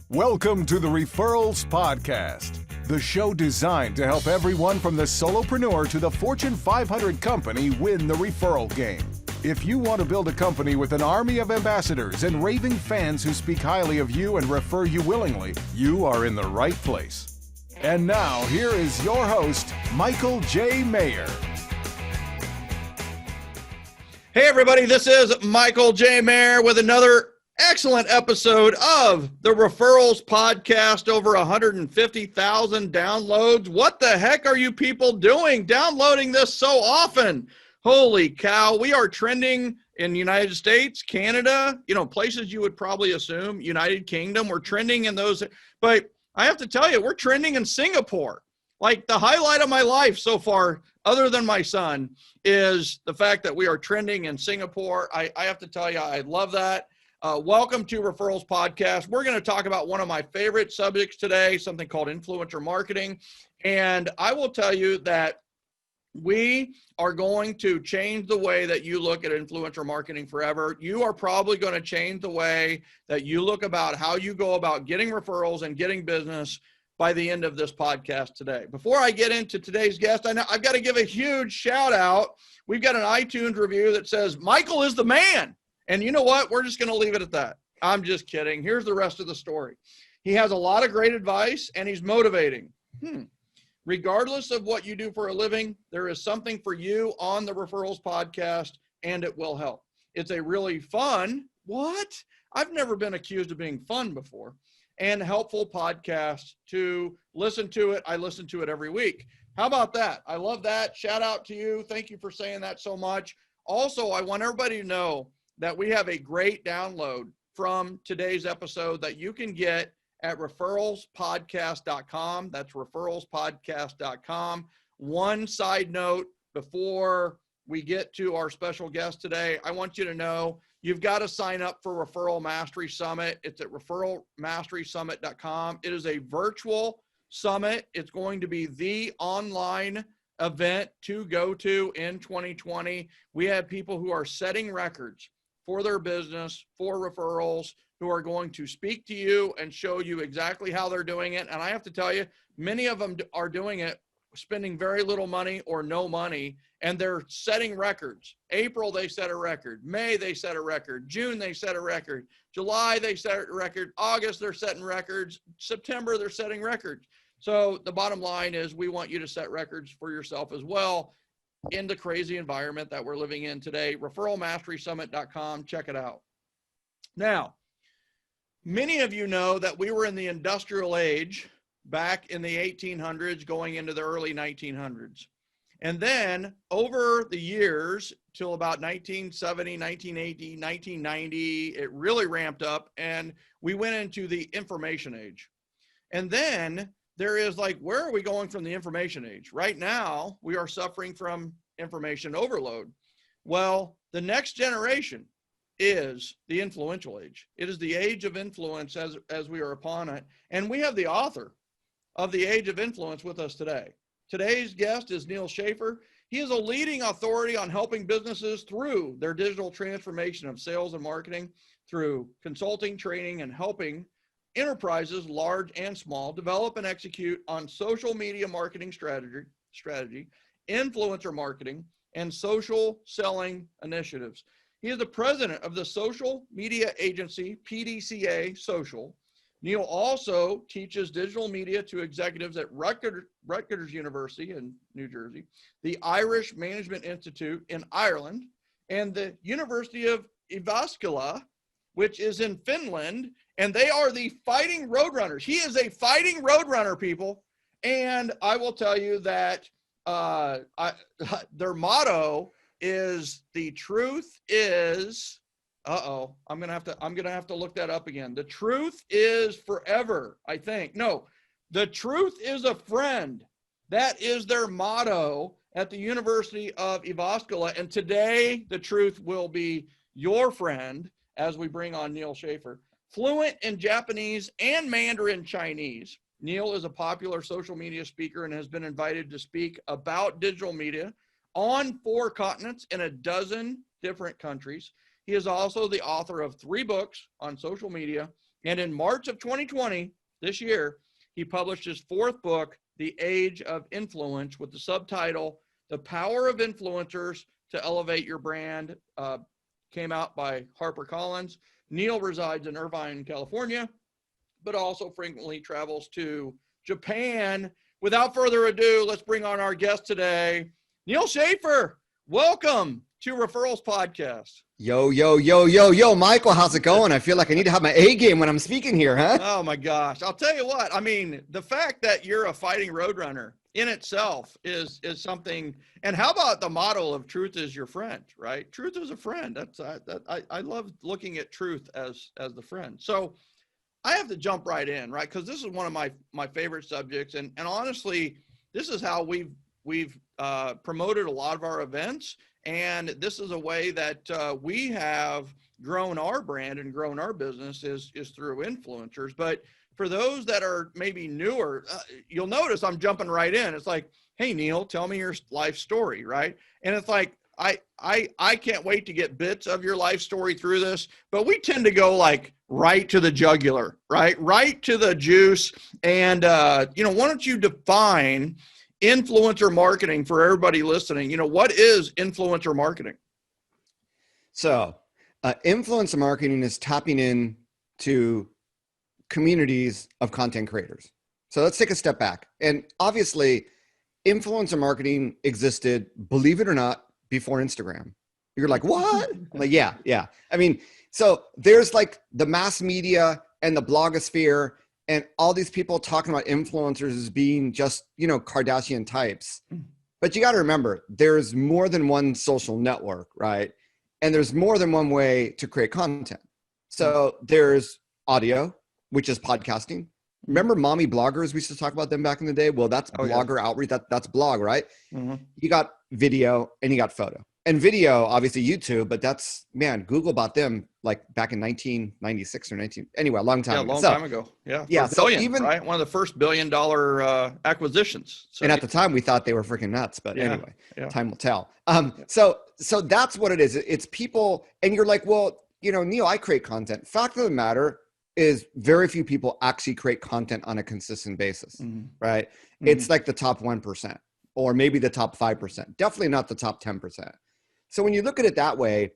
Welcome to the Referrals Podcast, the show designed to help everyone from the solopreneur to the Fortune 500 company win the referral game. If you want to build a company with an army of ambassadors and raving fans who speak highly of you and refer you willingly, you are in the right place. And now, here is your host, Michael J. Maher. Hey everybody, this is Michael J. Maher with another excellent episode of the Referrals Podcast. Over 150,000 downloads. What the heck are you people doing downloading this so often? Holy cow, we are trending in the United States, Canada, places you would probably assume, United Kingdom. We're trending in those, but I have to tell you, we're trending in Singapore. Like the highlight of my life so far, other than my son, is the fact that we are trending in Singapore. I have to tell you, I love that. Welcome to Referrals Podcast. We're going to talk about one of my favorite subjects today, something called influencer marketing. And I will tell you that we are going to change the way that you look at influencer marketing forever. You are probably going to change the way that you look about how you go about getting referrals and getting business by the end of this podcast today. Before I get into today's guest, I've got to give a huge shout out. We've got an iTunes review that says, Michael is the man. And you know what? We're just going to leave it at that. I'm just kidding. Here's the rest of the story. He has a lot of great advice and he's motivating. Regardless of what you do for a living, there is something for you on the Referrals Podcast and it will help. It's a really fun, I've never been accused of being fun before, and helpful podcast to listen to it. I listen to it every week. How about that? I love that. Shout out to you. Thank you for saying that so much. Also, I want everybody to know that we have a great download from today's episode that you can get at referralspodcast.com. That's referralspodcast.com. One side note before we get to our special guest today, I want you to know you've got to sign up for Referral Mastery Summit. It's at referralmasterysummit.com. It is a virtual summit. It's going to be the online event to go to in 2020. We have people who are setting records for their business, for referrals, who are going to speak to you and show you exactly how they're doing it. And I have to tell you, many of them are doing it spending very little money or no money, and they're setting records. April, they set a record. May, they set a record. June, they set a record. July, they set a record. August, they're setting records. September, they're setting records. So the bottom line is we want you to set records for yourself as well in the crazy environment that we're living in today. Referralmasterysummit.com. Check it out. Now, many of you know that we were in the industrial age back in the 1800s going into the early 1900s. And then over the years till about 1970, 1980, 1990, it really ramped up and we went into the information age. And then there is where are we going from the information age? Right now, we are suffering from information overload. Well, the next generation is the influential age. It is the age of influence as we are upon it. And we have the author of The Age of Influence with us today. Today's guest is Neal Schaffer. He is a leading authority on helping businesses through their digital transformation of sales and marketing, through consulting, training, and helping enterprises, large and small, develop and execute on social media marketing strategy, influencer marketing, and social selling initiatives. He is the president of the social media agency, PDCA Social. Neal also teaches digital media to executives at Rutgers University in New Jersey, the Irish Management Institute in Ireland, and the University of Jyväskylä, which is in Finland, and they are the fighting roadrunners. He is a fighting roadrunner, people. And I will tell you that their motto is "the truth is," I'm gonna have to look that up again. The truth is forever, I think. No, the truth is a friend. That is their motto at the University of Jyväskylä. And today, the truth will be your friend as we bring on Neal Schaffer. Fluent in Japanese and Mandarin Chinese, Neal is a popular social media speaker and has been invited to speak about digital media on 4 continents in a dozen different countries. He is also the author of 3 books on social media, And in March of 2020, this year, he published his 4th book, The Age of Influence, with the subtitle, The Power of Influencers to Elevate Your Brand. Came out by HarperCollins. Neal resides in Irvine, California, but also frequently travels to Japan. Without further ado, let's bring on our guest today, Neal Schaffer. Welcome to Referrals Podcast. Yo, Michael, how's it going? I feel like I need to have my A game when I'm speaking here, huh? Oh my gosh. I'll tell you what, I mean, the fact that you're a fighting roadrunner in itself is something. And how about the motto of truth is your friend, right? Truth is a friend. I love looking at truth as the friend. So I have to jump right in, right? Because this is one of my favorite subjects. And honestly, this is how we've promoted a lot of our events. And this is a way that we have grown our brand and grown our business is through influencers. But for those that are maybe newer, you'll notice I'm jumping right in. It's like, hey, Neal, tell me your life story, right? And it's like, I can't wait to get bits of your life story through this, but we tend to go like right to the jugular, right? Right to the juice. And, why don't you define influencer marketing for everybody listening? What is influencer marketing? So influencer marketing is tapping in to communities of content creators. So let's take a step back. And obviously, influencer marketing existed, believe it or not, before Instagram. You're like, what? I'm like, yeah. I mean, so there's like the mass media and the blogosphere and all these people talking about influencers as being just, Kardashian types. But you got to remember, there's more than one social network, right? And there's more than one way to create content. So there's audio, which is podcasting. Remember mommy bloggers? We used to talk about them back in the day. Well, that's blogger outreach. That's blog, right? Mm-hmm. You got video and you got photo. And video, obviously YouTube, but Google bought them like back in 1996 or anyway, a long time ago. A long time ago. Yeah. So even right, one of the first $1 billion acquisitions. So, and at the time we thought they were freaking nuts, but anyway, time will tell. So that's what it is. It's people, and you're like, well, Neal, I create content. Fact of the matter is very few people actually create content on a consistent basis, right? Mm-hmm. It's like the top 1% or maybe the top 5%, definitely not the top 10%. So when you look at it that way,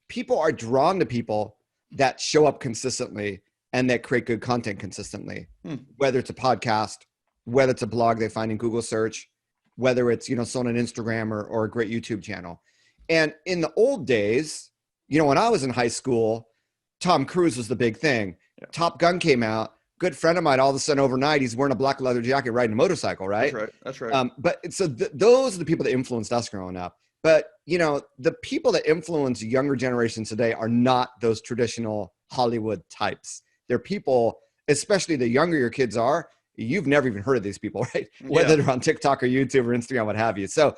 people are drawn to people that show up consistently and that create good content consistently, whether it's a podcast, whether it's a blog they find in Google search, whether it's, someone on Instagram or a great YouTube channel. And in the old days, when I was in high school, Tom Cruise was the big thing. Yeah. Top Gun came out. Good friend of mine, all of a sudden overnight, he's wearing a black leather jacket riding a motorcycle, right? That's right. But so those are the people that influenced us growing up. But, the people that influence younger generations today are not those traditional Hollywood types. They're people, especially the younger your kids are, you've never even heard of these people, right? Whether they're on TikTok or YouTube or Instagram, what have you. So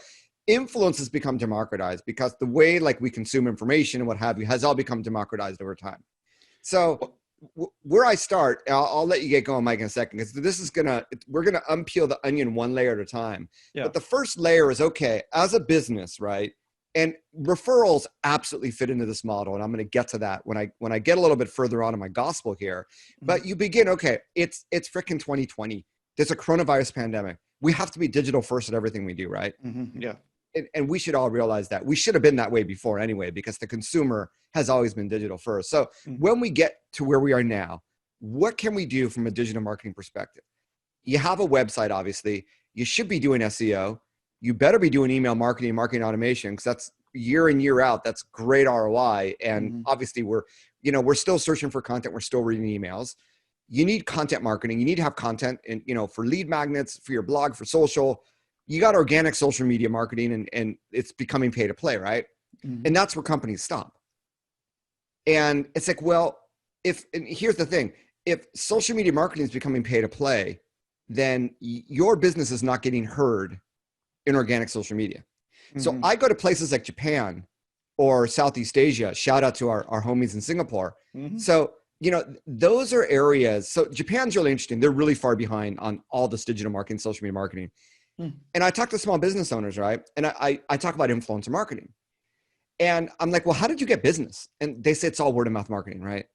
influence has become democratized because the way like we consume information and what have you has all become democratized over time. So where I start, I'll let you get going, Mike, in a second, because we're going to unpeel the onion one layer at a time. Yeah. But the first layer is, okay, as a business, right? And referrals absolutely fit into this model. And I'm going to get to that when I get a little bit further on in my gospel here. But you begin, okay, it's freaking 2020. There's a coronavirus pandemic. We have to be digital first at everything we do, right? Mm-hmm. Yeah. And we should all realize that. We should have been that way before anyway, because the consumer has always been digital first. So when we get to where we are now, what can we do from a digital marketing perspective? You have a website, obviously. You should be doing SEO. You better be doing email marketing, marketing automation, because that's year in, year out. That's great ROI. And obviously we're still searching for content. We're still reading emails. You need content marketing. You need to have content and, for lead magnets, for your blog, for social. You got organic social media marketing and it's becoming pay to play, right? Mm-hmm. And that's where companies stop. And it's like, well, and here's the thing, if social media marketing is becoming pay to play, then your business is not getting heard in organic social media. Mm-hmm. So I go to places like Japan or Southeast Asia, shout out to our homies in Singapore. Mm-hmm. So, those are areas. So Japan's really interesting. They're really far behind on all this digital marketing, social media marketing. And I talk to small business owners, right? And I talk about influencer marketing. And I'm like, well, how did you get business? And they say it's all word of mouth marketing, right?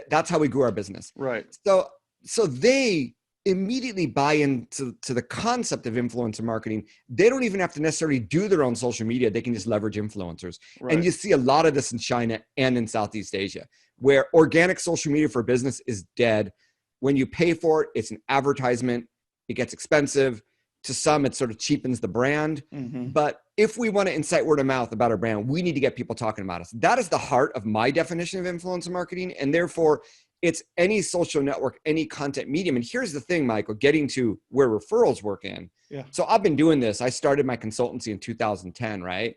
That's how we grew our business. Right. So they immediately buy into the concept of influencer marketing. They don't even have to necessarily do their own social media. They can just leverage influencers. Right. And you see a lot of this in China and in Southeast Asia, where organic social media for business is dead. When you pay for it, it's an advertisement. It gets expensive. To some, it sort of cheapens the brand. But if we want to incite word of mouth about our brand, we need to get people talking about us. That is the heart of my definition of influencer marketing. And therefore, it's any social network, any content medium. And here's the thing, Michael, getting to where referrals work in. Yeah. So I've been doing this. I started my consultancy in 2010, right?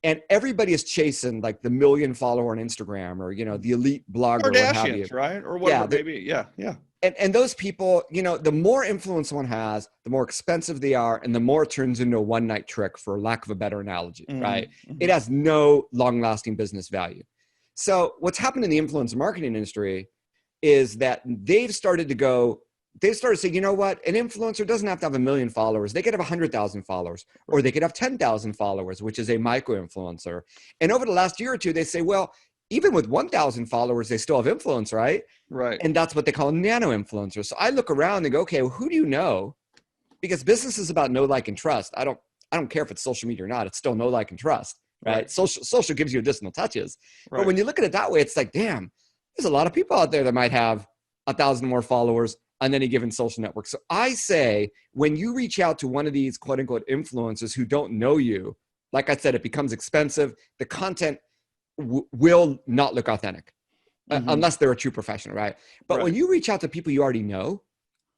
And everybody is chasing like the 1 million follower on Instagram or, the elite blogger, what have you. Right? Or whatever, maybe. Yeah. And those people, the more influence one has, the more expensive they are, and the more it turns into a one-night trick, for lack of a better analogy, right? It has no long-lasting business value. So what's happened in the influencer marketing industry is that they've started to say, you know what? An influencer doesn't have to have 1 million followers. They could have 100,000 followers, or they could have 10,000 followers, which is a micro-influencer. And over the last year or two, they say, well, even with 1,000 followers, they still have influence, right? Right. And that's what they call nano-influencers. So I look around and go, okay, well, who do you know? Because business is about know, like, and trust. I don't care if it's social media or not. It's still know, like, and trust, right? Social gives you additional touches. Right. But when you look at it that way, it's like, damn, there's a lot of people out there that might have 1,000 more followers on any given social network. So I say, when you reach out to one of these quote unquote influencers who don't know you, like I said, it becomes expensive. The content will not look authentic unless they're a true professional, right? But when you reach out to people you already know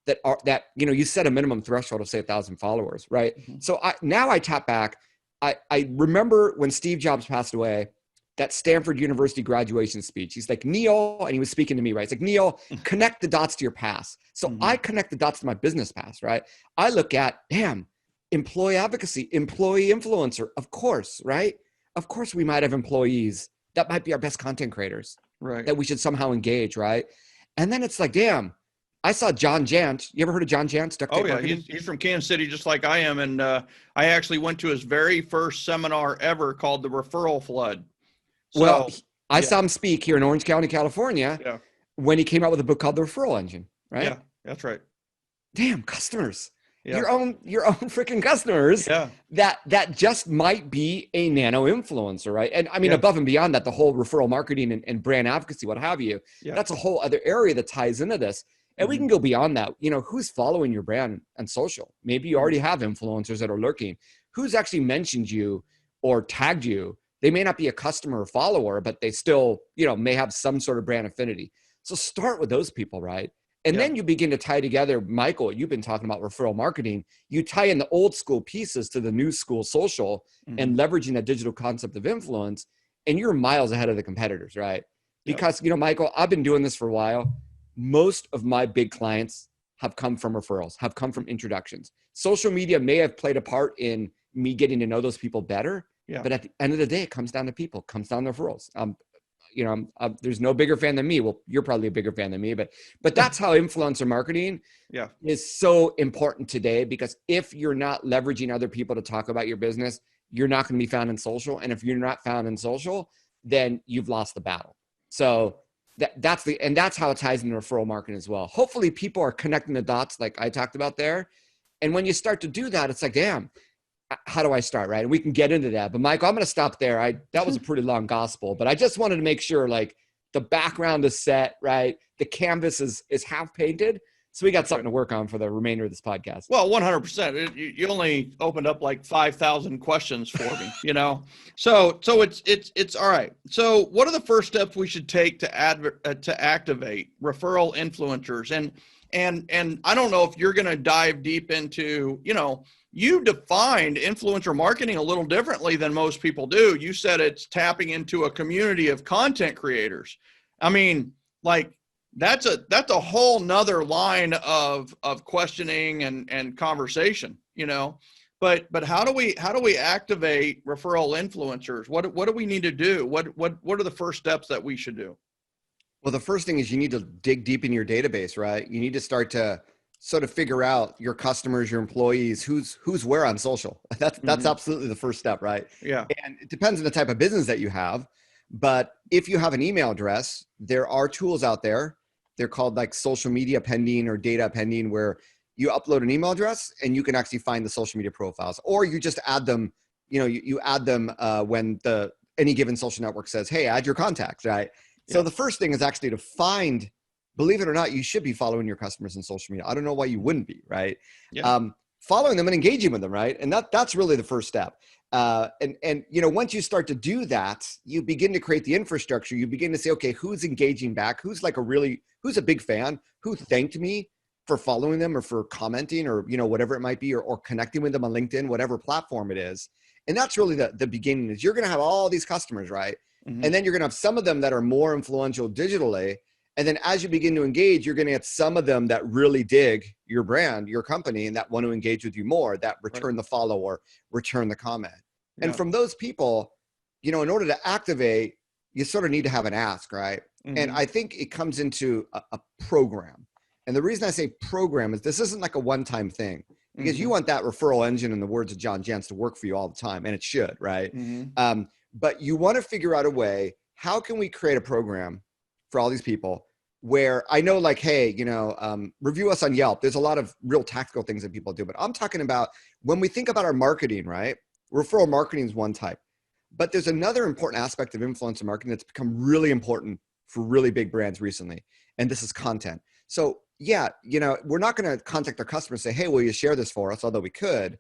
that you set a minimum threshold of say 1,000 followers, right? So I tap back. I remember when Steve Jobs passed away, that Stanford University graduation speech. He's like, Neal, and he was speaking to me, right? It's like, Neal, connect the dots to your past. So I connect the dots to my business past, right? I look at, employee advocacy, employee influencer, of course, right? Of course we might have employees that might be our best content creators, right? That we should somehow engage, right? And then it's like, damn, I saw John Jant. You ever heard of John Jant? Oh yeah, he's from Kansas City, just like I am. And I actually went to his very first seminar ever called the Referral Flood. So, I saw him speak here in Orange County, California, when he came out with a book called The Referral Engine, right? Yeah, that's right. Damn, customers. Your own freaking customers that just might be a nano influencer, right? And I mean, above and beyond that, the whole referral marketing and brand advocacy, what have you, that's a whole other area that ties into this. And we can go beyond that. Who's following your brand on social? Maybe you already have influencers that are lurking. Who's actually mentioned you or tagged you? They may not be a customer or follower, but they still, may have some sort of brand affinity. So start with those people, right? And then you begin to tie together, Michael, you've been talking about referral marketing. You tie in the old school pieces to the new school social and leveraging that digital concept of influence, and you're miles ahead of the competitors, right? Because, Michael, I've been doing this for a while. Most of my big clients have come from referrals, have come from introductions. Social media may have played a part in me getting to know those people better, but at the end of the day, it comes down to people, comes down to referrals. There's no bigger fan than me. Well, you're probably a bigger fan than me, but that's how influencer marketing is so important today, because if you're not leveraging other people to talk about your business, you're not going to be found in social. And if you're not found in social, then you've lost the battle. So that's how it ties into referral marketing as well. Hopefully people are connecting the dots like I talked about there. And when you start to do that, it's like, damn, how do I start, right? And we can get into that. But Michael, I'm going to stop there. That was a pretty long gospel, but I just wanted to make sure like the background is set, right? The canvas is half painted. So we got something to work on for the remainder of this podcast. Well, 100%. You only opened up like 5,000 questions for me, So it's all right. So what are the first steps we should take to activate referral influencers? And I don't know if you're going to dive deep into, you defined influencer marketing a little differently than most people do. You said it's tapping into a community of content creators. I mean, like that's a whole nother line of questioning and conversation, but how do we activate referral influencers? What do we need to do? What are the first steps that we should do? Well, the first thing is you need to dig deep in your database, right? You need to start to sort of figure out your customers, your employees, who's where on social. That's absolutely the first step, right? Yeah. And it depends on the type of business that you have. But if you have an email address, there are tools out there. They're called like social media pending or data pending, where you upload an email address and you can actually find the social media profiles, or you just add them. You add them when any given social network says, hey, add your contacts, right? So the first thing is actually to find, believe it or not, you should be following your customers in social media. I don't know why you wouldn't be, right? Following them and engaging with them, right? And that's really the first step. And once you start to do that, you begin to create the infrastructure. You begin to say, okay, who's engaging back? Who's a big fan? Who thanked me for following them or for commenting or, whatever it might be, or connecting with them on LinkedIn, whatever platform it is. And that's really the beginning. Is you're going to have all these customers, right? Mm-hmm. And then you're going to have some of them that are more influential digitally. And then as you begin to engage, you're going to get some of them that really dig your brand, your company, and that want to engage with you more, that return the follow or return the comment. Yeah. And from those people, in order to activate, you sort of need to have an ask, right? Mm-hmm. And I think it comes into a program. And the reason I say program is this isn't like a one-time thing, because you want that referral engine, in the words of John Jantz, to work for you all the time. And it should, right? Mm-hmm. But you want to figure out a way, how can we create a program for all these people where I know, like, hey, review us on Yelp. There's a lot of real tactical things that people do, but I'm talking about when we think about our marketing, right? Referral marketing is one type, but there's another important aspect of influencer marketing that's become really important for really big brands recently. And this is content. So yeah, we're not going to contact our customers and say, hey, will you share this for us? Although we could,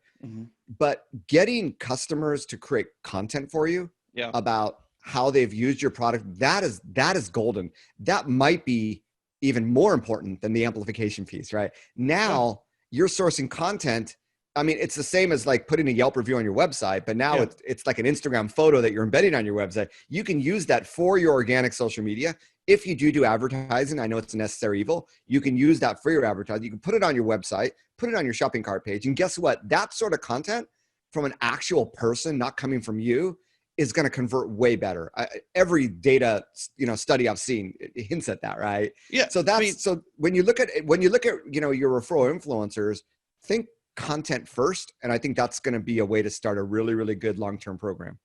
but getting customers to create content for you about how they've used your product, that is golden. That might be even more important than the amplification piece, right? Now you're sourcing content. I mean, it's the same as like putting a Yelp review on your website, but now it's like an Instagram photo that you're embedding on your website. You can use that for your organic social media. If you do advertising, I know it's a necessary evil. You can use that for your advertising. You can put it on your website, put it on your shopping cart page. And guess what? That sort of content from an actual person, not coming from you, is going to convert way better. Every data, study I've seen, it hints at that, right? Yeah. So so when you look at your referral influencers, think content first. And I think that's going to be a way to start a really, really good long-term program.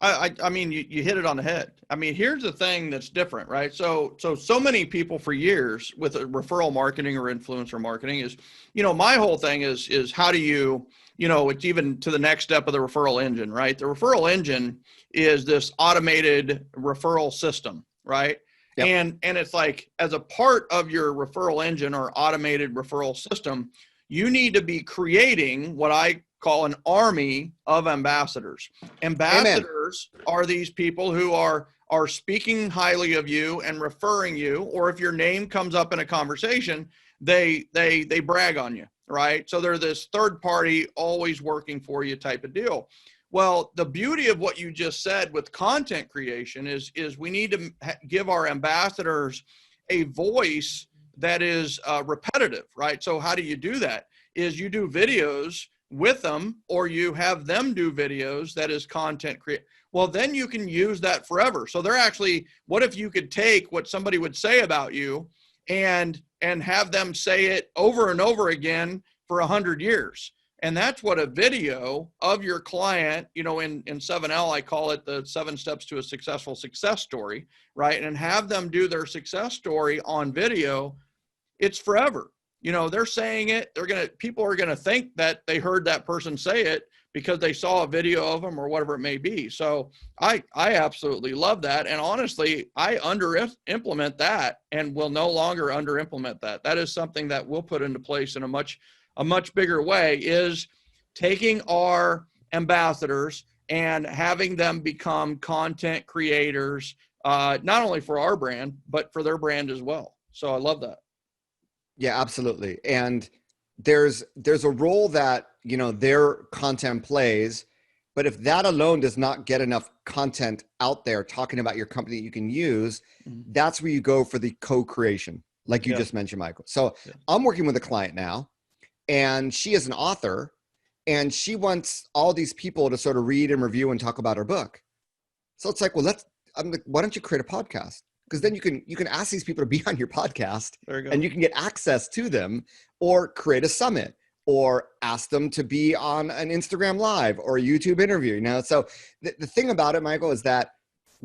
I mean, you hit it on the head. I mean, here's the thing that's different, right? So many people for years with referral marketing or influencer marketing is, my whole thing is how do you, it's even to the next step of the referral engine, right? The referral engine is this automated referral system, right? Yep. And it's like, as a part of your referral engine or automated referral system, you need to be creating what I call an army of ambassadors. Ambassadors are these people who are speaking highly of you and referring you, or if your name comes up in a conversation, they brag on you, right? So they're this third party, always working for you type of deal. Well, the beauty of what you just said with content creation is we need to give our ambassadors a voice that is repetitive, right? So how do you do that? Is you do videos with them, or you have them do videos that is content create. Well, then you can use that forever. So they're actually, what if you could take what somebody would say about you and have them say it over and over again for 100 years? And that's what a video of your client, in 7L, I call it the 7 steps to a successful success story, right? And have them do their success story on video. It's forever. They're saying it. People are going to think that they heard that person say it because they saw a video of them or whatever it may be. So I absolutely love that. And honestly, I under-implement that and will no longer under-implement that. That is something that we'll put into place in a much bigger way, is taking our ambassadors and having them become content creators, not only for our brand, but for their brand as well. So I love that. Yeah, absolutely. And there's a role that, their content plays, but if that alone does not get enough content out there talking about your company that you can use, that's where you go for the co-creation, like you just mentioned, Michael. So I'm working with a client now, and she is an author, and she wants all these people to sort of read and review and talk about her book. So it's like, well, I'm like, why don't you create a podcast? Because then you can ask these people to be on your podcast, and you can get access to them, or create a summit, or ask them to be on an Instagram live or a YouTube interview. So the thing about it, Michael, is that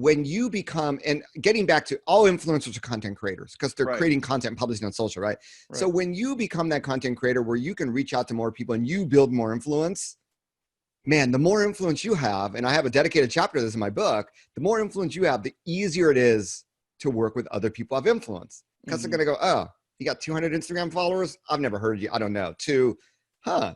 when you become, and getting back to all influencers are content creators because they're creating content and publishing on social, right? So when you become that content creator where you can reach out to more people and you build more influence, man, the more influence you have, and I have a dedicated chapter of this in my book, the more influence you have, the easier it is to work with other people of influence. Because they're going to go, oh, you got 200 Instagram followers? I've never heard of you. I don't know. To,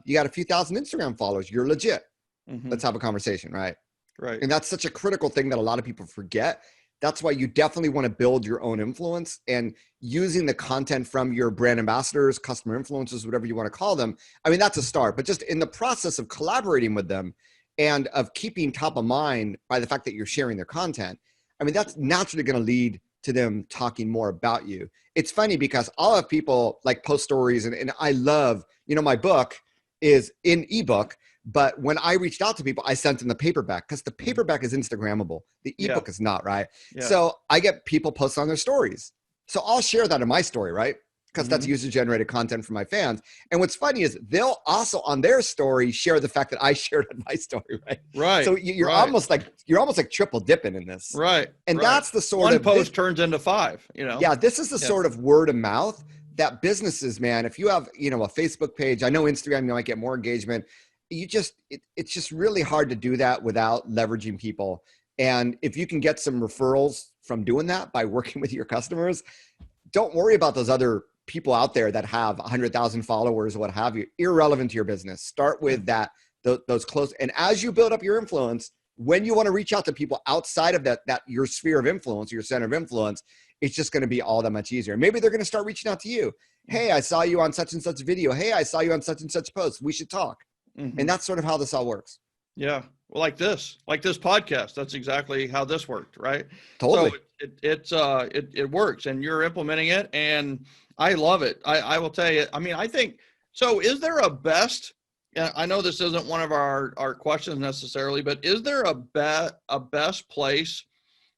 you got a few thousand Instagram followers. You're legit. Let's have a conversation, right? Right. And that's such a critical thing that a lot of people forget. That's why you definitely want to build your own influence, and using the content from your brand ambassadors, customer influencers, whatever you want to call them. I mean, that's a start, but just in the process of collaborating with them and of keeping top of mind by the fact that you're sharing their content, I mean, that's naturally going to lead to them talking more about you. It's funny because I'll have people like post stories, and I love, my book is in ebook. But when I reached out to people, I sent them the paperback because the paperback is Instagrammable. The ebook is not, right? Yeah. So I get people posting on their stories. So I'll share that in my story, right? Because that's user-generated content for my fans. And what's funny is they'll also on their story share the fact that I shared on my story, right? Right. So you're almost like triple dipping in this, right? And that's the sort one of post turns into 5. Yeah, this is the sort of word of mouth that businesses, man. If you have a Facebook page, I know Instagram, you might get more engagement. It's just really hard to do that without leveraging people. And if you can get some referrals from doing that by working with your customers, don't worry about those other people out there that have 100,000 followers or what have you. Irrelevant to your business. Start with those close. And as you build up your influence, when you want to reach out to people outside of that your sphere of influence, your center of influence, it's just going to be all that much easier. Maybe they're going to start reaching out to you. Hey, I saw you on such and such video. Hey, I saw you on such and such post. We should talk. And that's sort of how this all works. Yeah. Well, like this podcast, that's exactly how this worked. Right. Totally. So it works, and you're implementing it, and I love it. I will tell you, I mean, I think, so is there a best, I know this isn't one of our questions necessarily, but is there a best place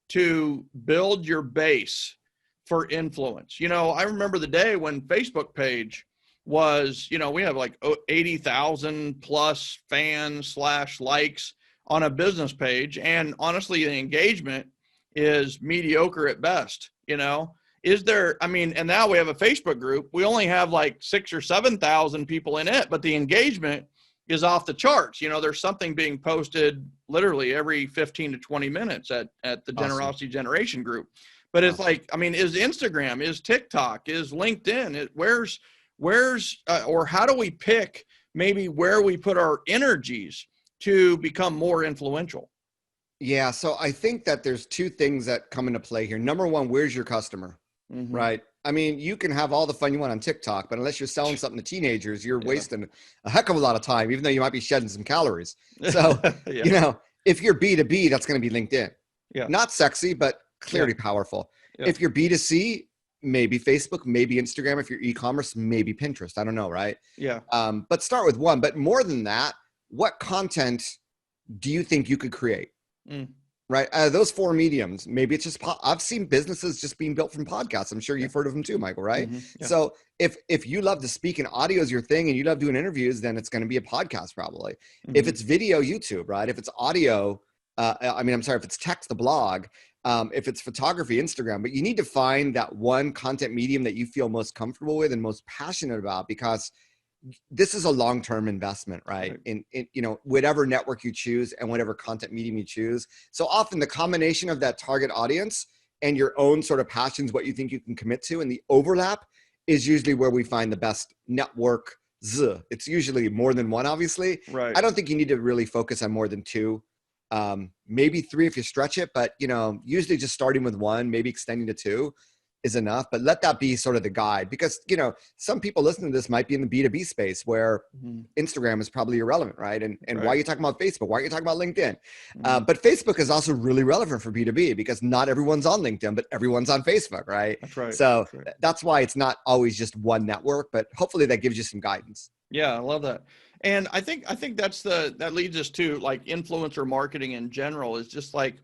to build your base for influence? I remember the day when Facebook page was, we have like 80,000 plus fans / likes on a business page. And honestly, the engagement is mediocre at best, is there, and now we have a Facebook group. We only have like 6,000 or 7,000 people in it, but the engagement is off the charts. There's something being posted literally every 15 to 20 minutes at the Generosity Generation group. But it's like, is Instagram, is TikTok, is LinkedIn, or how do we pick maybe where we put our energies to become more influential? Yeah. So I think that there's two things that come into play here. Number one, where's your customer? Right. You can have all the fun you want on TikTok, but unless you're selling something to teenagers, you're wasting a heck of a lot of time, even though you might be shedding some calories. So, if you're B2B, that's going to be LinkedIn. Yeah. Not sexy, but clearly powerful. Yeah. If you're B2C, maybe Facebook, maybe Instagram. If you're e-commerce, maybe Pinterest. I don't know, right? Yeah. But start with one. But more than that, what content do you think you could create? Right? Those 4 mediums. Maybe it's just I've seen businesses just being built from podcasts. I'm sure you've heard of them too, Michael, right? Yeah. So if you love to speak and audio is your thing and you love doing interviews, then it's going to be a podcast probably. If it's video, YouTube, right? If it's audio, if it's text, the blog. If it's photography, Instagram, but you need to find that one content medium that you feel most comfortable with and most passionate about, because this is a long-term investment, right? In whatever network you choose and whatever content medium you choose. So often the combination of that target audience and your own sort of passions, what you think you can commit to, and the overlap is usually where we find the best network. It's usually more than one, obviously. Right. I don't think you need to really focus on more than 2. Maybe 3 if you stretch it, but usually just starting with 1, maybe extending to 2 is enough, but let that be sort of the guide, because some people listening to this might be in the B2B space where Instagram is probably irrelevant, right? And why are you talking about Facebook? Why are you talking about LinkedIn? But Facebook is also really relevant for B2B because not everyone's on LinkedIn, but everyone's on Facebook, right? That's right. So that's why it's not always just one network, but hopefully that gives you some guidance. Yeah, I love that. And I think that leads us to like influencer marketing in general is just like,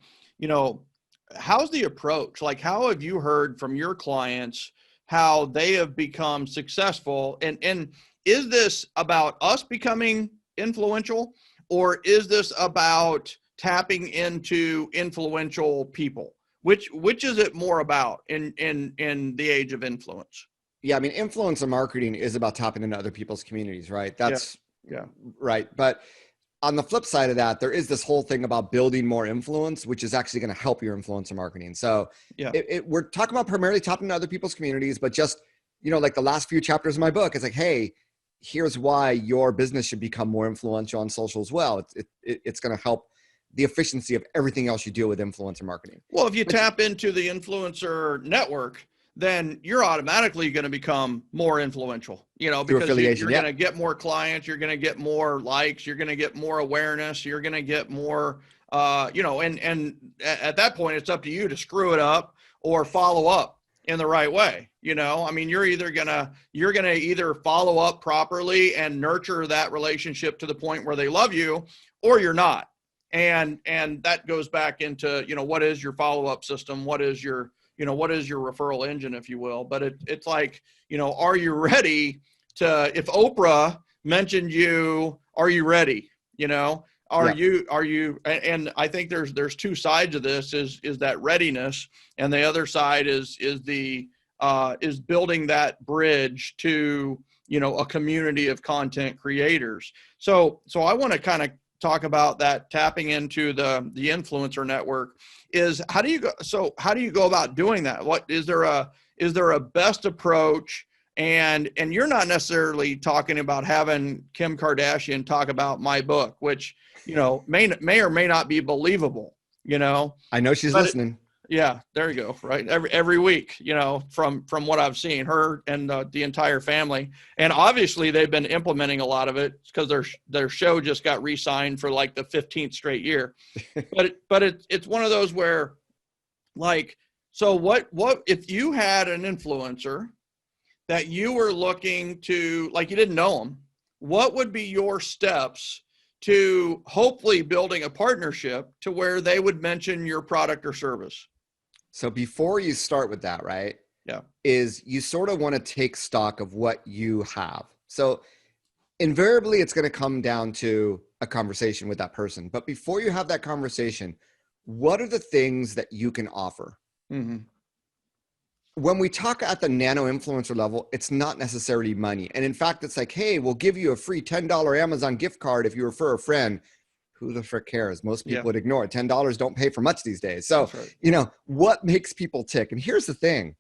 how's the approach? Like, how have you heard from your clients how they have become successful? And is this about us becoming influential, or is this about tapping into influential people? Which is it more about in the age of influence? Yeah, I mean, influencer marketing is about tapping into other people's communities, right? That's yeah. right. But on the flip side of that, there is this whole thing about building more influence, which is actually going to help your influencer marketing. So Yeah. We're talking about primarily tapping into other people's communities, but just, like the last few chapters of my book, it's like, hey, here's why your business should become more influential on social as well. It's going to help the efficiency of everything else you do with influencer marketing. Well, if you tap into the influencer network, then you're automatically going to become more influential, because you're going to get more clients, you're going to get more likes, you're going to get more awareness, you're going to get more, and at that point, it's up to you to screw it up or follow up in the right way. I mean, you're going to either follow up properly and nurture that relationship to the point where they love you, or you're not. And that goes back into, what is your follow-up system? What is your referral engine, if you will? But it's like, are you ready if Oprah mentioned you, are you ready? Are you, and I think there's two sides of this is that readiness. And the other side is building that bridge to, a community of content creators. So I want to kind of talk about that, tapping into the influencer network. How do you go about doing that? What is there a best approach? And you're not necessarily talking about having Kim Kardashian talk about my book, which may or may not be believable. I know she's listening. Yeah, there you go. Right. Every week, from what I've seen, her and the entire family. And obviously they've been implementing a lot of it because their show just got re-signed for like the 15th straight year. But it's one of those where, like, so what if you had an influencer that you were looking to, like, you didn't know them, what would be your steps to hopefully building a partnership to where they would mention your product or service? So before you start with that, right? Yeah. Is you sort of want to take stock of what you have. So invariably it's going to come down to a conversation with that person. But before you have that conversation, what are the things that you can offer? Mm-hmm. When we talk at the nano-influencer level, it's not necessarily money. And in fact, it's like, hey, we'll give you a free $10 Amazon gift card if you refer a friend. Who the frick cares? Most people would ignore it. $10 don't pay for much these days. So, right. What makes people tick? And here's the thing,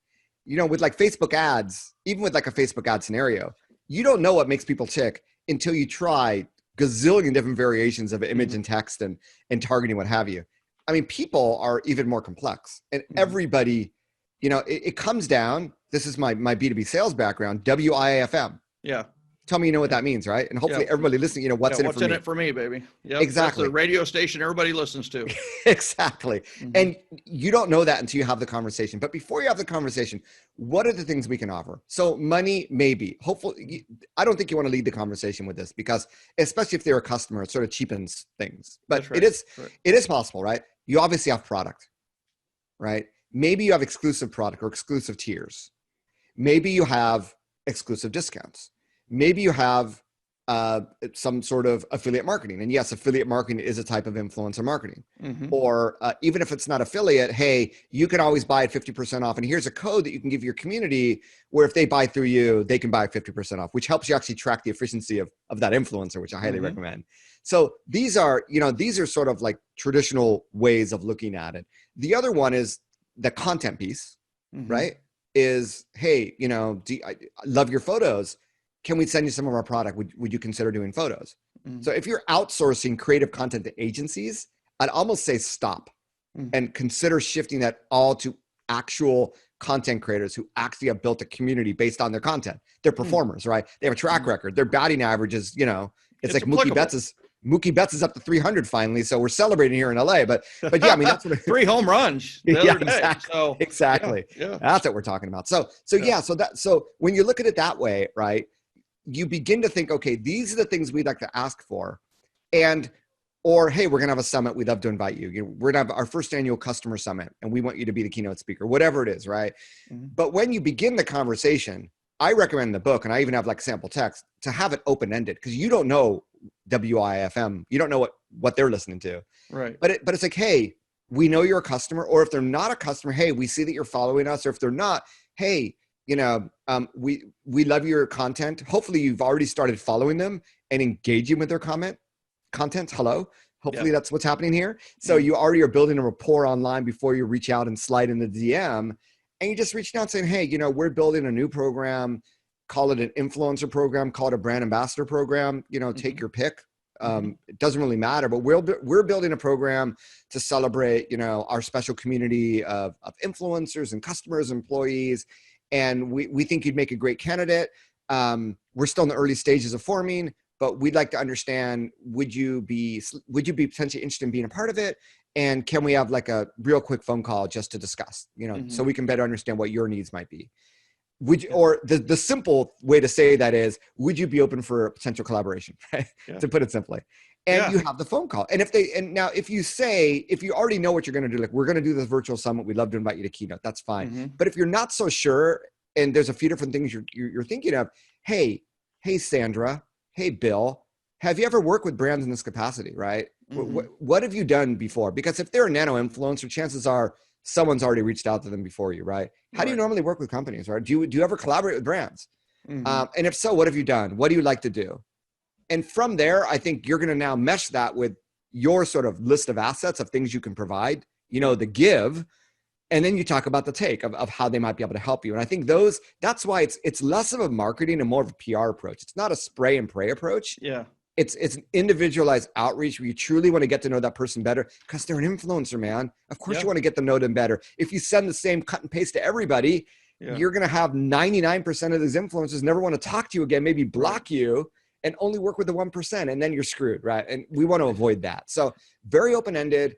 with like Facebook ads, even with like a Facebook ad scenario, you don't know what makes people tick until you try gazillion different variations of image and text and targeting, what have you. I mean, people are even more complex, and everybody, it comes down, this is my B2B sales background, WIAFM. Yeah. Tell me, what that means, right? And hopefully everybody listening, what's in it for me, baby? Yep. Exactly. That's the radio station everybody listens to. Exactly. Mm-hmm. And you don't know that until you have the conversation. But before you have the conversation, what are the things we can offer? So money, maybe. Hopefully, I don't think you want to lead the conversation with this, because especially if they're a customer, it sort of cheapens things. But it is possible, right? You obviously have product, right? Maybe you have exclusive product or exclusive tiers. Maybe you have exclusive discounts. Maybe you have some sort of affiliate marketing. And yes, affiliate marketing is a type of influencer marketing. Mm-hmm. Or even if it's not affiliate, hey, you can always buy it 50% off. And here's a code that you can give your community where if they buy through you, they can buy 50% off, which helps you actually track the efficiency of that influencer, which I highly recommend. So these are sort of like traditional ways of looking at it. The other one is the content piece, right? Is, hey, I love your photos. Can we send you some of our product? Would you consider doing photos? Mm-hmm. So if you're outsourcing creative content to agencies, I'd almost say stop and consider shifting that all to actual content creators who actually have built a community based on their content. They're performers, right? They have a track record. Their batting average is, it's like Mookie Betts is up to 300 finally. So we're celebrating here in LA, but yeah, I mean, that's what 3 home runs the other day. Exactly. Yeah. That's what we're talking about. So when you look at it that way, right, you begin to think, okay, these are the things we'd like to ask for. Or, hey, we're going to have a summit. We'd love to invite you. We're going to have our first annual customer summit, and we want you to be the keynote speaker, whatever it is, right? Mm-hmm. But when you begin the conversation, I recommend the book, and I even have like sample text, to have it open-ended, because you don't know WIFM. You don't know what they're listening to. Right. But it's like, hey, we know you're a customer, or if they're not a customer, hey, we see that you're following us. Or if they're not, hey, we love your content. Hopefully you've already started following them and engaging with their content. Hello. Hopefully that's what's happening here. So you already are building a rapport online before you reach out and slide in the DM. And you just reached out saying, hey, we're building a new program, call it an influencer program, call it a brand ambassador program, take your pick. It doesn't really matter, but we're building a program to celebrate, our special community of influencers and customers, employees. And we think you'd make a great candidate. We're still in the early stages of forming, but we'd like to understand, would you be potentially interested in being a part of it? And can we have like a real quick phone call just to discuss, so we can better understand what your needs might be? Or the simple way to say that is, would you be open for a potential collaboration, right? Yeah. To put it simply. And you have the phone call. And if you already know what you're going to do, like, we're going to do this virtual summit, we'd love to invite you to keynote, that's fine. But if you're not so sure, and there's a few different things you're thinking of, hey Sandra, hey Bill, have you ever worked with brands in this capacity, right? What have you done before? Because if they're a nano-influencer, chances are someone's already reached out to them before you, right? How do you normally work with companies, right? Do you ever collaborate with brands? And if so, what have you done? What do you like to do? And from there, I think you're going to now mesh that with your sort of list of assets of things you can provide, the give, and then you talk about the take of how they might be able to help you. And I think that's why it's less of a marketing and more of a PR approach. It's not a spray and pray approach. Yeah. It's an individualized outreach where you truly want to get to know that person better, because they're an influencer, man. Of course you want to get to know them better. If you send the same cut and paste to everybody, you're going to have 99% of these influencers never want to talk to you again, maybe block you, and only work with the 1%, and then you're screwed, right? And we want to avoid that. So very open-ended,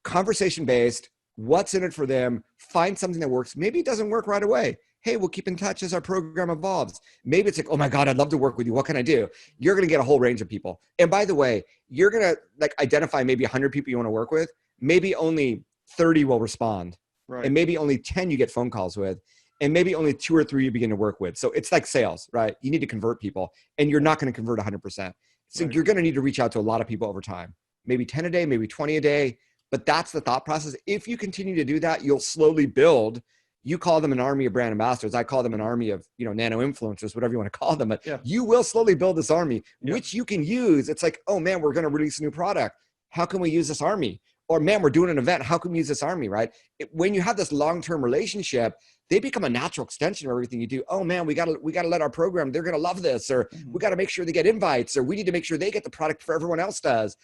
conversation-based, what's in it for them, find something that works. Maybe it doesn't work right away. Hey, we'll keep in touch as our program evolves. Maybe it's like, oh my God, I'd love to work with you. What can I do? You're going to get a whole range of people. And by the way, you're going to identify maybe 100 people you want to work with. Maybe only 30 will respond. Right. And maybe only 10 you get phone calls with. And maybe only 2 or 3 you begin to work with. So it's like sales, right? You need to convert people, and you're not going to convert 100%. So you're going to need to reach out to a lot of people over time. Maybe 10 a day, maybe 20 a day. But that's the thought process. If you continue to do that, you'll slowly build. You call them an army of brand ambassadors. I call them an army of, nano-influencers, whatever you want to call them. But you will slowly build this army, which you can use. It's like, oh man, we're going to release a new product. How can we use this army? Or man, we're doing an event. How can we use this army, right? When you have this long-term relationship, they become a natural extension of everything you do. Oh man, we gotta let our program, they're gonna love this, or we gotta make sure they get invites, or we need to make sure they get the product before everyone else does.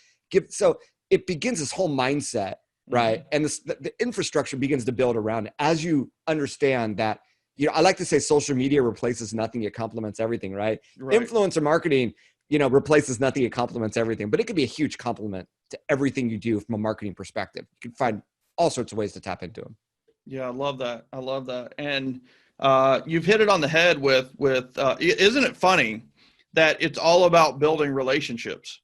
So it begins this whole mindset, right? And the infrastructure begins to build around it as you understand that. I like to say social media replaces nothing, it complements everything, right? Influencer marketing, replaces nothing, it complements everything, but it could be a huge complement to everything you do from a marketing perspective. You can find all sorts of ways to tap into them. Yeah, I love that. And you've hit it on the head with isn't it funny that it's all about building relationships?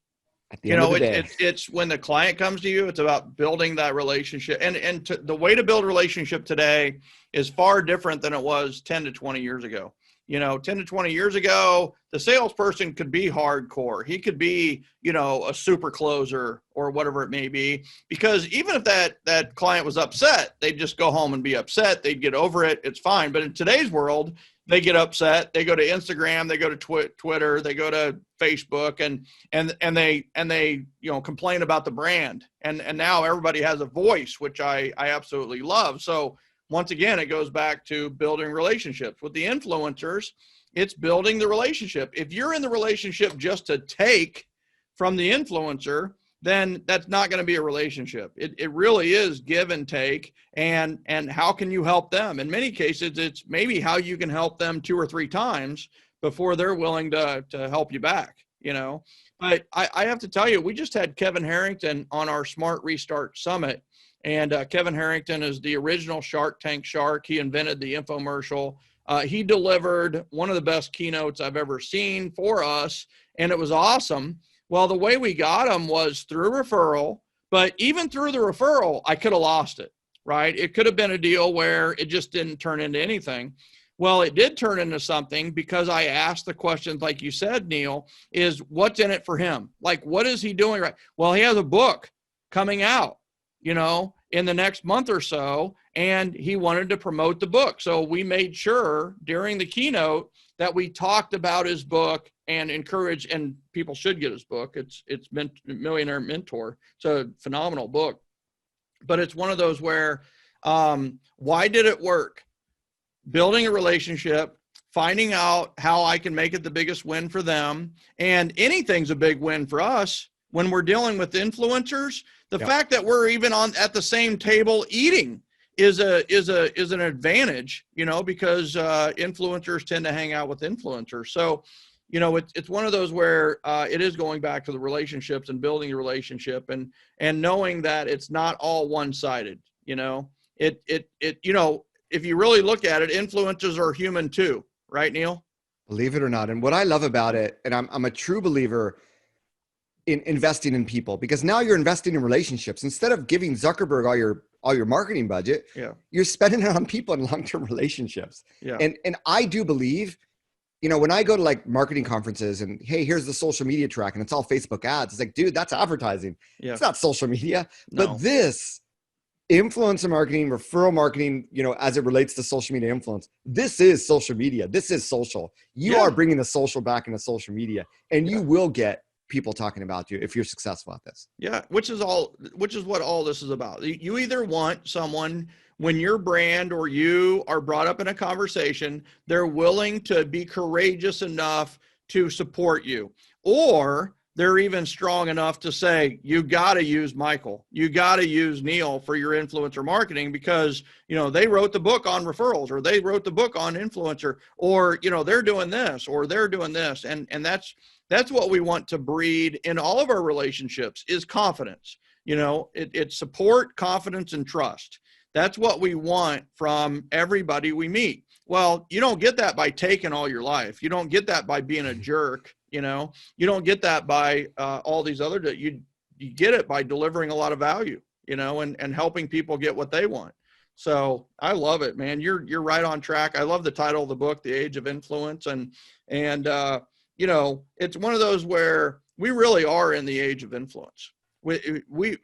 At the end of the day. It's when the client comes to you, it's about building that relationship. And the way to build a relationship today is far different than it was 10 to 20 years ago. 10 to 20 years ago, the salesperson could be hardcore. He could be, a super closer or whatever it may be, because even if that client was upset, they'd just go home and be upset. They'd get over it. It's fine. But in today's world, they get upset. They go to Instagram, they go to Twitter, they go to Facebook, and they complain about the brand. And now everybody has a voice, which I absolutely love. So once again, it goes back to building relationships. With the influencers, it's building the relationship. If you're in the relationship just to take from the influencer, then that's not going to be a relationship. It really is give and take. And how can you help them? In many cases, it's maybe how you can help them 2 or 3 times before they're willing to help you back, But I have to tell you, we just had Kevin Harrington on our Smart Restart Summit. And Kevin Harrington is the original Shark Tank shark. He invented the infomercial. He delivered one of the best keynotes I've ever seen for us, and it was awesome. Well, the way we got him was through referral, but even through the referral, I could have lost it, right? It could have been a deal where it just didn't turn into anything. Well, it did turn into something because I asked the questions, like you said, Neal, is what's in it for him? Like, what is he doing right? Well, he has a book coming out, in the next month or so, and he wanted to promote the book. So we made sure during the keynote that we talked about his book and encourage, and people should get his book. It's Millionaire Mentor. It's a phenomenal book, but it's one of those where, why did it work? Building a relationship, finding out how I can make it the biggest win for them. And anything's a big win for us when we're dealing with influencers. The fact that we're even at the same table eating is an advantage, because influencers tend to hang out with influencers. So, it's one of those where it is going back to the relationships and building a relationship and knowing that it's not all one-sided. If you really look at it, influencers are human too, right, Neal? Believe it or not. And what I love about it, and I'm a true believer in investing in people, because now you're investing in relationships. Instead of giving Zuckerberg all your marketing budget, you're spending it on people and long-term relationships. Yeah. And I do believe, when I go to like marketing conferences and, hey, here's the social media track and it's all Facebook ads. It's like, dude, that's advertising. Yeah. It's not social media. No. But this influencer marketing, referral marketing, as it relates to social media influence, this is social media. This is social. You are bringing the social back into social media, and you will get people talking about you if you're successful at this. Yeah. Which is what all this is about. You either want someone, when your brand or you are brought up in a conversation, they're willing to be courageous enough to support you, or they're even strong enough to say, you got to use Michael, you got to use Neal for your influencer marketing, because, they wrote the book on referrals, or they wrote the book on influencer, or, they're doing this, or they're doing this. And that's what we want to breed in all of our relationships, is confidence. It's support, confidence, and trust. That's what we want from everybody we meet. Well, you don't get that by taking all your life. You don't get that by being a jerk. You don't get that by all these other, you get it by delivering a lot of value, and helping people get what they want. So I love it, man. You're right on track. I love the title of the book, The Age of Influence. And it's one of those where we really are in the age of influence. We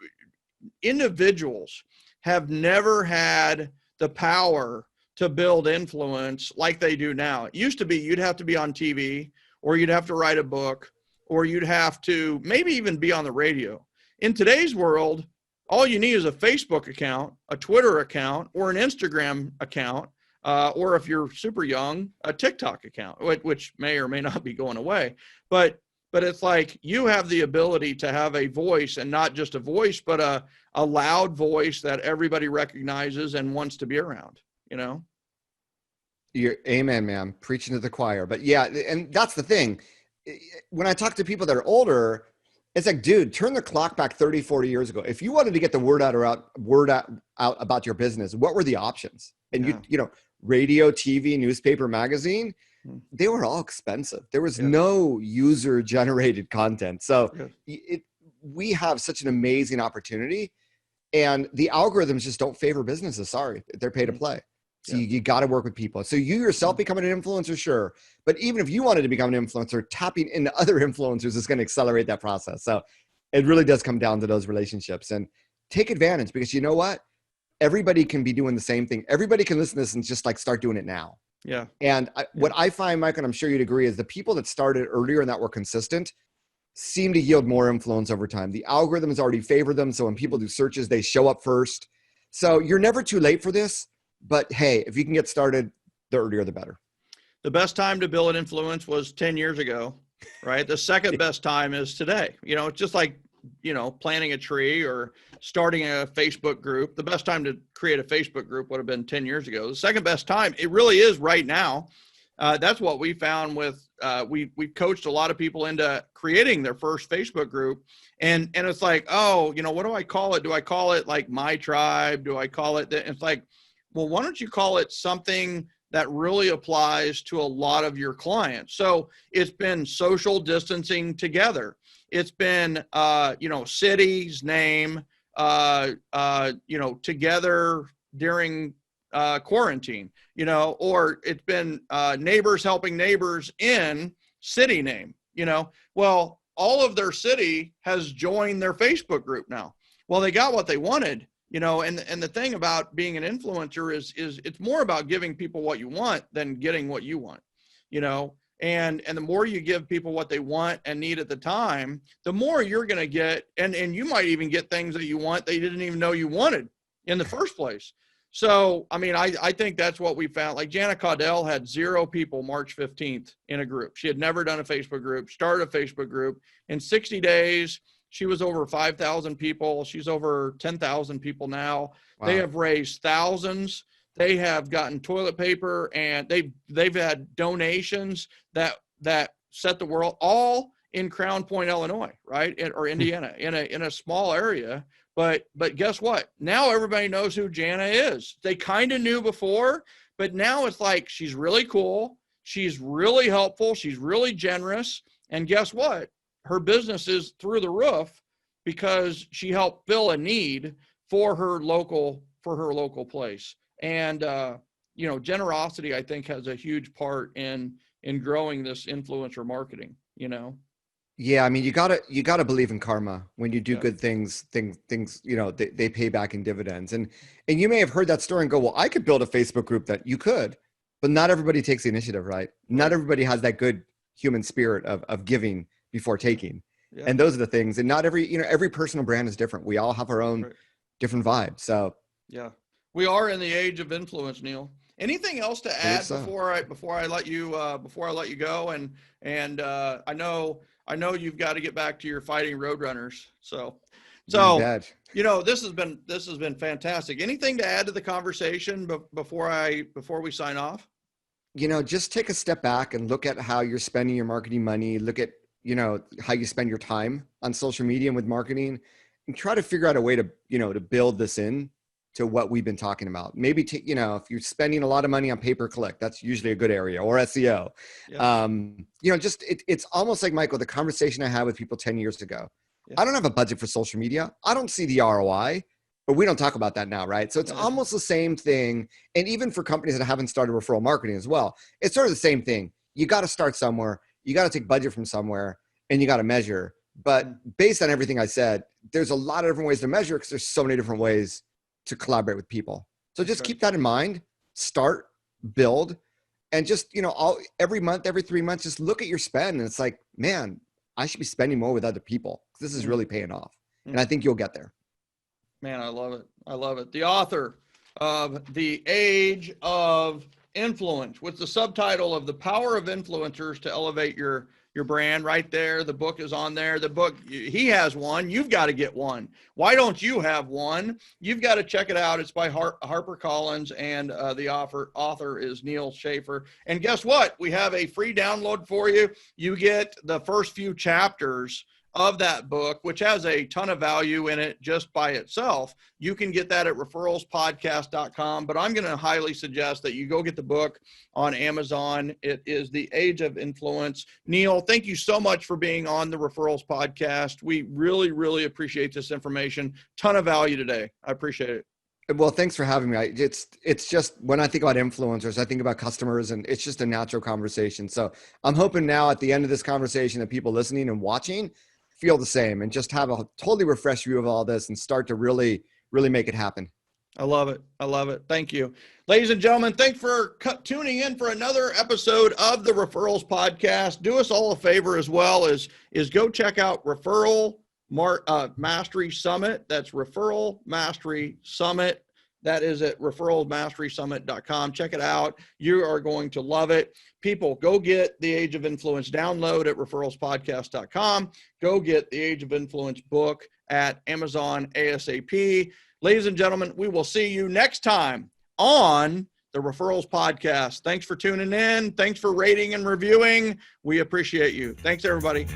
individuals have never had the power to build influence like they do now. It used to be you'd have to be on TV, or you'd have to write a book, or you'd have to maybe even be on the radio. In today's world, all you need is a Facebook account, a Twitter account, or an Instagram account, or if you're super young, a TikTok account, which may or may not be going away. But it's like you have the ability to have a voice, and not just a voice, but a loud voice that everybody recognizes and wants to be around, You're amen, man. Preaching to the choir. But yeah, and that's the thing. When I talk to people that are older, it's like, dude, turn the clock back 30, 40 years ago. If you wanted to get the word out about your business, what were the options? And radio, TV, newspaper, magazine, they were all expensive. There was no user generated content. So we have such an amazing opportunity, and the algorithms just don't favor businesses. Sorry, they're pay to play. So you got to work with people. So you yourself becoming an influencer, sure. But even if you wanted to become an influencer, tapping into other influencers is going to accelerate that process. So it really does come down to those relationships, and take advantage, because you know what? Everybody can be doing the same thing. Everybody can listen to this and just like start doing it now. Yeah. And what I find, Mike, and I'm sure you'd agree, is the people that started earlier and that were consistent seem to yield more influence over time. The algorithms already favor them. So when people do searches, they show up first. So you're never too late for this. But hey, if you can get started, the earlier the better. The best time to build an influence was 10 years ago, right? The second best time is today. It's just like, planting a tree or starting a Facebook group. The best time to create a Facebook group would have been 10 years ago. The second best time, it really is right now. That's what we found with, we coached a lot of people into creating their first Facebook group. And it's like, what do I call it? Do I call it like My Tribe? Do I call it that? It's like, well, why don't you call it something that really applies to a lot of your clients? So it's been social distancing together. It's been, city's name, together during quarantine, or it's been neighbors helping neighbors in city name, well, all of their city has joined their Facebook group now. Well, they got what they wanted, and the thing about being an influencer is it's more about giving people what you want than getting what you want, and the more you give people what they want and need at the time, the more you're going to get, and you might even get things that you want they didn't even know you wanted in the first place. So, I mean, I think that's what we found. Like Jana Caudell had 0 people March 15th in a group. She had never done a Facebook group, started a Facebook group. In 60 days, she was over 5,000 people. She's over 10,000 people now. Wow. They have raised thousands. They have gotten toilet paper, and they've had donations that set the world, all in Crown Point, Illinois, right? Or Indiana, in a small area. But guess what? Now everybody knows who Jana is. They kind of knew before, but now it's like, she's really cool. She's really helpful. She's really generous. And guess what? Her business is through the roof because she helped fill a need for her local place. And, generosity, I think, has a huge part in growing this influencer marketing, Yeah, I mean, you gotta believe in karma. When you do good things, they pay back in dividends. And you may have heard that story and go, well, I could build a Facebook group. That you could, but not everybody takes the initiative, right? Not everybody has that good human spirit of giving before taking. Yeah. And those are the things. And not every personal brand is different. We all have our own different vibe. So yeah, we are in the age of influence, Neal. Anything else to add before I let you go? And I know you've got to get back to your fighting roadrunners. So this has been fantastic. Anything to add to the conversation before we sign off? Just take a step back and look at how you're spending your marketing money. Look at how you spend your time on social media and with marketing, and try to figure out a way to to build this in to what we've been talking about. Maybe if you're spending a lot of money on pay-per-click, that's usually a good area, or SEO. Yeah. It's almost like, Michael, the conversation I had with people 10 years ago. Yeah. I don't have a budget for social media. I don't see the ROI, but we don't talk about that now, right? So it's almost the same thing. And even for companies that haven't started referral marketing as well, it's sort of the same thing. You got to start somewhere. You got to take budget from somewhere, and you got to measure. But based on everything I said, there's a lot of different ways to measure, because there's so many different ways to collaborate with people. So just keep that in mind. Start, build, and just, every month, every 3 months, just look at your spend. And it's like, man, I should be spending more with other people. This is really paying off. And I think you'll get there. Man, I love it. I love it. The author of The Age of Influence, with the subtitle of The Power of Influencers to Elevate Your brand, right there. The book is on there. The book, he has one. You've got to get one. Why don't you have one? You've got to check it out. It's by HarperCollins, and the author is Neal Schaffer. And guess what? We have a free download for you. You get the first few chapters of that book, which has a ton of value in it just by itself. You can get that at referralspodcast.com, but I'm going to highly suggest that you go get the book on Amazon. It is The Age of Influence. Neal, thank you so much for being on the Referrals podcast. We really, really appreciate this information. Ton of value today. I appreciate it. Well, thanks for having me. It's just, when I think about influencers, I think about customers, and it's just a natural conversation. So I'm hoping now at the end of this conversation that people listening and watching feel the same, and just have a totally refreshed view of all this and start to really, really make it happen. I love it. I love it. Thank you. Ladies and gentlemen, thanks for tuning in for another episode of the Referrals podcast. Do us all a favor as well, is go check out Referral Mastery Summit. That's Referral Mastery Summit. That is at referralmasterysummit.com. Check it out. You are going to love it. People, go get The Age of Influence download at referralspodcast.com. Go get The Age of Influence book at Amazon ASAP. Ladies and gentlemen, we will see you next time on the Referrals podcast. Thanks for tuning in. Thanks for rating and reviewing. We appreciate you. Thanks, everybody.